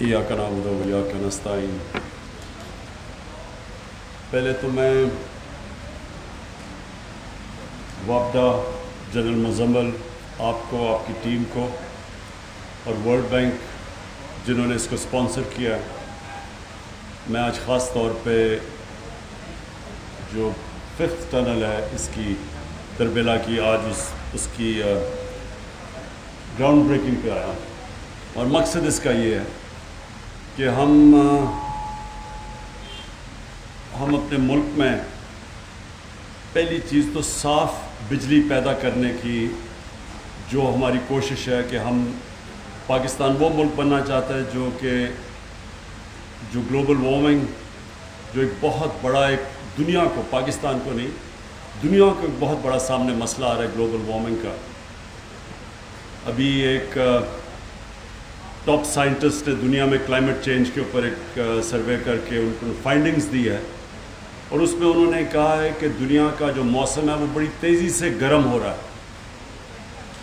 ایاک نعبد و ایاک نستعین۔ پہلے تو میں وابڈا جنرل مزمل آپ کو، آپ کی ٹیم کو اور ورلڈ بینک جنہوں نے اس کو اسپانسر کیا ہے، میں آج خاص طور پہ جو 5th ٹنل ہے اس کی تربیلا کی آج اس کی گراؤنڈ بریکنگ پہ آیا، اور مقصد اس کا یہ ہے کہ ہم اپنے ملک میں پہلی چیز تو صاف بجلی پیدا کرنے کی جو ہماری کوشش ہے کہ ہم پاکستان وہ ملک بننا چاہتا ہے جو گلوبل وارمنگ جو ایک بہت بڑا ایک دنیا کو، پاکستان کو نہیں، دنیا کو ایک بہت بڑا سامنے مسئلہ آ رہا ہے گلوبل وارمنگ کا۔ ابھی ایک ٹاپ سائنٹسٹ نے دنیا میں کلائمیٹ چینج کے اوپر ایک سروے کر کے ان کو فائنڈنگز دی ہے، اور اس میں انہوں نے کہا ہے کہ دنیا کا جو موسم ہے وہ بڑی تیزی سے گرم ہو رہا ہے،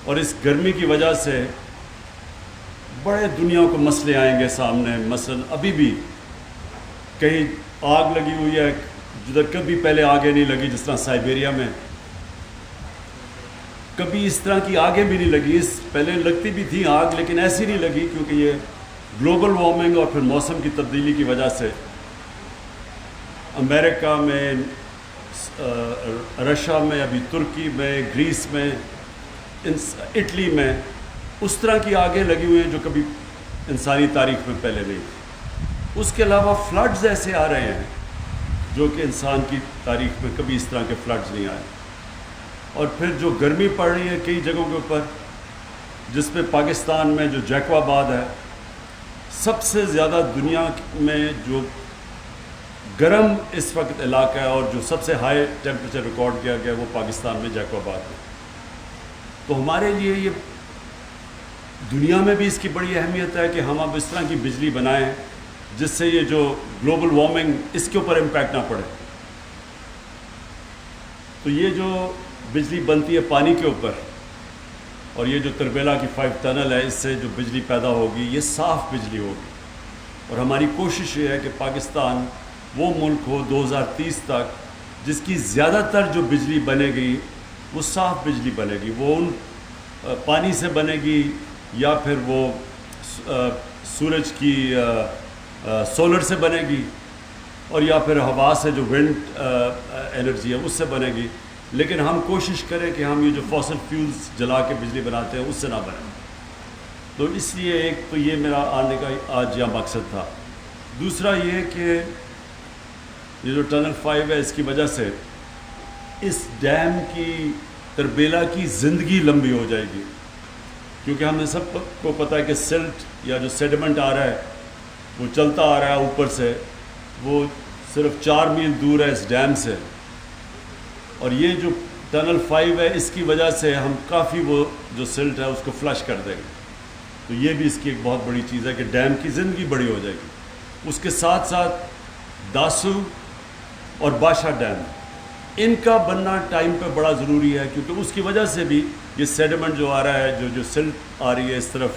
اور اس گرمی کی وجہ سے بڑے دنیا کو مسئلے آئیں گے سامنے۔ مثلا ابھی بھی کہیں آگ لگی ہوئی ہے جدھر کبھی پہلے آگے نہیں لگی، جس طرح سائبیریا میں کبھی اس طرح کی آگیں بھی نہیں لگی، پہلے لگتی بھی تھی آگ لیکن ایسی نہیں لگی، کیونکہ یہ گلوبل وارمنگ اور پھر موسم کی تبدیلی کی وجہ سے امریکہ میں، رشیا میں، ابھی ترکی میں، گریس میں، اٹلی میں اس طرح کی آگیں لگی ہوئی ہیں جو کبھی انسانی تاریخ میں پہلے نہیں تھی۔ اس کے علاوہ فلڈز ایسے آ رہے ہیں جو کہ انسان کی تاریخ میں کبھی اس طرح کے فلڈز نہیں آئے، اور پھر جو گرمی پڑ رہی ہے کئی جگہوں کے اوپر، جس میں پاکستان میں جو جیکو آباد ہے، سب سے زیادہ دنیا میں جو گرم اس وقت علاقہ ہے اور جو سب سے ہائی ٹیمپریچر ریکارڈ کیا گیا وہ پاکستان میں جیکو آباد میں۔ تو ہمارے لیے یہ دنیا میں بھی اس کی بڑی اہمیت ہے کہ ہم اب اس طرح کی بجلی بنائیں جس سے یہ جو گلوبل وارمنگ اس کے اوپر امپیکٹ نہ پڑے۔ تو یہ جو بجلی بنتی ہے پانی کے اوپر، اور یہ جو تربیلا کی 5 ٹنل ہے، اس سے جو بجلی پیدا ہوگی یہ صاف بجلی ہوگی، اور ہماری کوشش یہ ہے کہ پاکستان وہ ملک ہو 2030 تک جس کی زیادہ تر جو بجلی بنے گی وہ صاف بجلی بنے گی، وہ ان پانی سے بنے گی یا پھر وہ سورج کی سولر سے بنے گی، اور یا پھر ہوا سے جو ونڈ انرجی ہے اس سے بنے گی، لیکن ہم کوشش کریں کہ ہم یہ جو فاسل فیولز جلا کے بجلی بناتے ہیں اس سے نہ بنے۔ تو اس لیے ایک تو یہ میرا آنے کا آج یہاں مقصد تھا۔ دوسرا یہ کہ یہ جو ٹنل 5 ہے اس کی وجہ سے اس ڈیم کی تربیلا کی زندگی لمبی ہو جائے گی، کیونکہ ہمیں سب کو پتہ ہے کہ سلٹ یا جو سیڈمنٹ آ رہا ہے وہ چلتا آ رہا ہے اوپر سے، وہ صرف 4 میل دور ہے اس ڈیم سے، اور یہ جو ٹنل 5 ہے اس کی وجہ سے ہم کافی وہ جو سلٹ ہے اس کو فلش کر دیں گے۔ تو یہ بھی اس کی ایک بہت بڑی چیز ہے کہ ڈیم کی زندگی بڑی ہو جائے گی۔ اس کے ساتھ ساتھ داسو اور باشا ڈیم، ان کا بننا ٹائم پہ بڑا ضروری ہے، کیونکہ اس کی وجہ سے بھی یہ سیڈمنٹ جو آ رہا ہے، جو سلٹ آ رہی ہے اس طرف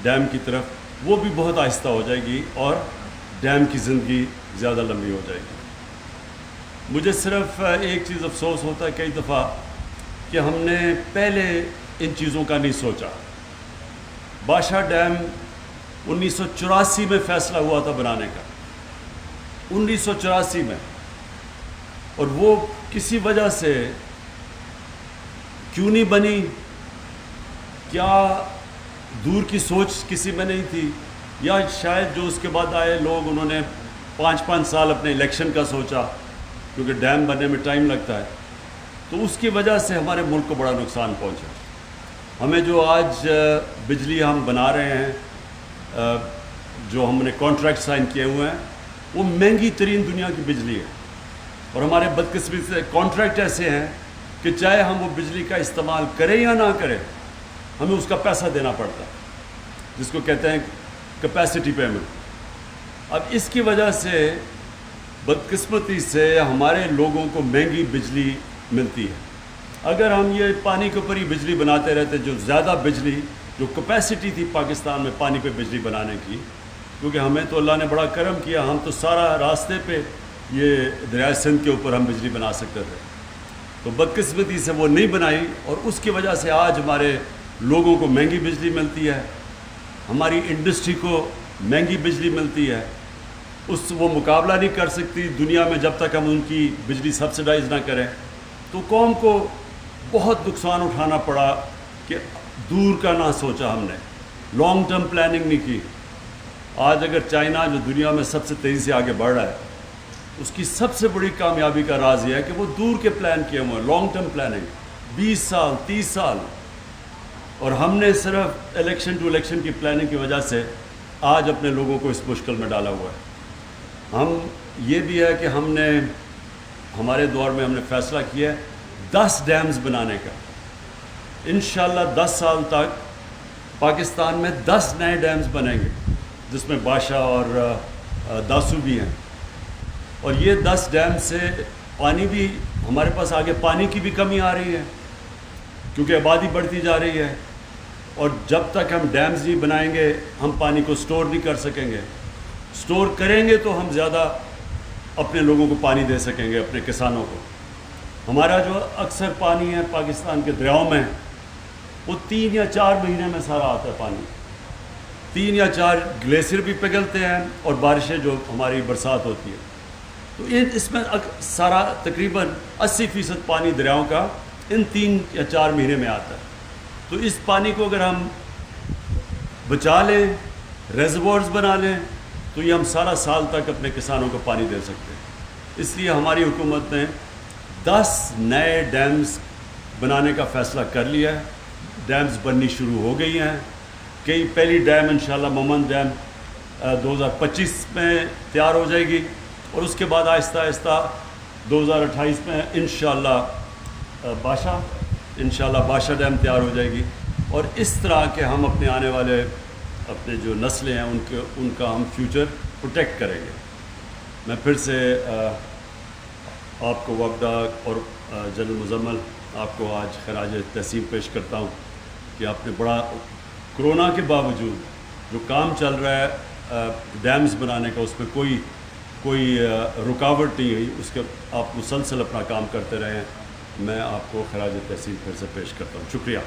ڈیم کی طرف، وہ بھی بہت آہستہ ہو جائے گی اور ڈیم کی زندگی زیادہ لمبی ہو جائے گی۔ مجھے صرف ایک چیز افسوس ہوتا ہے کئی دفعہ کہ ہم نے پہلے ان چیزوں کا نہیں سوچا۔ باشا ڈیم 1984 میں فیصلہ ہوا تھا بنانے کا، 1984 میں، اور وہ کسی وجہ سے کیوں نہیں بنی، کیا دور کی سوچ کسی میں نہیں تھی، یا شاید جو اس کے بعد آئے لوگ انہوں نے 5 سال اپنے الیکشن کا سوچا، کیونکہ ڈیم بننے میں ٹائم لگتا ہے، تو اس کی وجہ سے ہمارے ملک کو بڑا نقصان پہنچا۔ ہمیں جو آج بجلی ہم بنا رہے ہیں، جو ہم نے کانٹریکٹ سائن کیے ہوئے ہیں، وہ مہنگی ترین دنیا کی بجلی ہے، اور ہمارے بدقسمتی سے کانٹریکٹ ایسے ہیں کہ چاہے ہم وہ بجلی کا استعمال کریں یا نہ کریں ہمیں اس کا پیسہ دینا پڑتا ہے، جس کو کہتے ہیں کیپیسٹی پیمنٹ۔ اب اس کی وجہ سے بدقسمتی سے ہمارے لوگوں کو مہنگی بجلی ملتی ہے۔ اگر ہم یہ پانی کے اوپر ہی بجلی بناتے رہتے، جو زیادہ بجلی جو کیپیسٹی تھی پاکستان میں پانی پہ بجلی بنانے کی، کیونکہ ہمیں تو اللہ نے بڑا کرم کیا، ہم تو سارا راستے پہ یہ دریائے سندھ کے اوپر ہم بجلی بنا سکتے تھے، تو بدقسمتی سے وہ نہیں بنائی، اور اس کی وجہ سے آج ہمارے لوگوں کو مہنگی بجلی ملتی ہے، ہماری انڈسٹری کو مہنگی بجلی ملتی ہے، وہ مقابلہ نہیں کر سکتی دنیا میں جب تک ہم ان کی بجلی سبسڈائز نہ کریں۔ تو قوم کو بہت نقصان اٹھانا پڑا کہ دور کا نہ سوچا، ہم نے لانگ ٹرم پلاننگ نہیں کی۔ آج اگر چائنا جو دنیا میں سب سے تیزی سے آگے بڑھ رہا ہے، اس کی سب سے بڑی کامیابی کا راز یہ ہے کہ وہ دور کے پلان کیے ہوئے ہیں، لانگ ٹرم پلاننگ 20 سال 30 سال، اور ہم نے صرف الیکشن ٹو الیکشن کی پلاننگ کی وجہ سے آج اپنے لوگوں کو اس مشکل میں ڈالا ہوا ہے۔ ہم یہ بھی ہے کہ ہمارے دور میں ہم نے فیصلہ کیا ہے 10 ڈیمز بنانے کا، انشاءاللہ 10 سال تک پاکستان میں 10 نئے ڈیمز بنیں گے، جس میں باشا اور داسو بھی ہیں، اور یہ 10 ڈیم سے پانی بھی ہمارے پاس آگے پانی کی بھی کمی آ رہی ہے کیونکہ آبادی بڑھتی جا رہی ہے، اور جب تک ہم ڈیمز نہیں بنائیں گے ہم پانی کو سٹور نہیں کر سکیں گے، سٹور کریں گے تو ہم زیادہ اپنے لوگوں کو پانی دے سکیں گے، اپنے کسانوں کو۔ ہمارا جو اکثر پانی ہے پاکستان کے دریاؤں میں، وہ 3 یا 4 مہینے میں سارا آتا ہے پانی، 3 یا 4 گلیشیئر بھی پگھلتے ہیں اور بارشیں جو ہماری برسات ہوتی ہے، تو اس میں سارا تقریباً 80% پانی دریاؤں کا ان 3 یا 4 مہینے میں آتا ہے۔ تو اس پانی کو اگر ہم بچا لیں، ریزروارز بنا لیں، تو یہ ہم سارا سال تک اپنے کسانوں کو پانی دے سکتے ہیں۔ اس لیے ہماری حکومت نے 10 نئے ڈیمز بنانے کا فیصلہ کر لیا ہے، ڈیمز بننی شروع ہو گئی ہیں، کئی پہلی ڈیم انشاءاللہ مومن ڈیم 2025 میں تیار ہو جائے گی، اور اس کے بعد آہستہ آہستہ 2028 میں انشاءاللہ باشا ڈیم تیار ہو جائے گی، اور اس طرح کے ہم اپنے آنے والے اپنے جو نسلیں ہیں ان کا ہم فیوچر پروٹیکٹ کریں گے۔ میں پھر سے آپ کو وفدہ اور جنرل مزمل آپ کو آج خراج تحسین پیش کرتا ہوں کہ آپ نے بڑا کرونا کے باوجود جو کام چل رہا ہے ڈیمز بنانے کا، اس میں کوئی رکاوٹ نہیں ہوئی، اس کے آپ مسلسل اپنا کام کرتے رہے ہیں۔ میں آپ کو خراج تحسین پھر سے پیش کرتا ہوں، شکریہ۔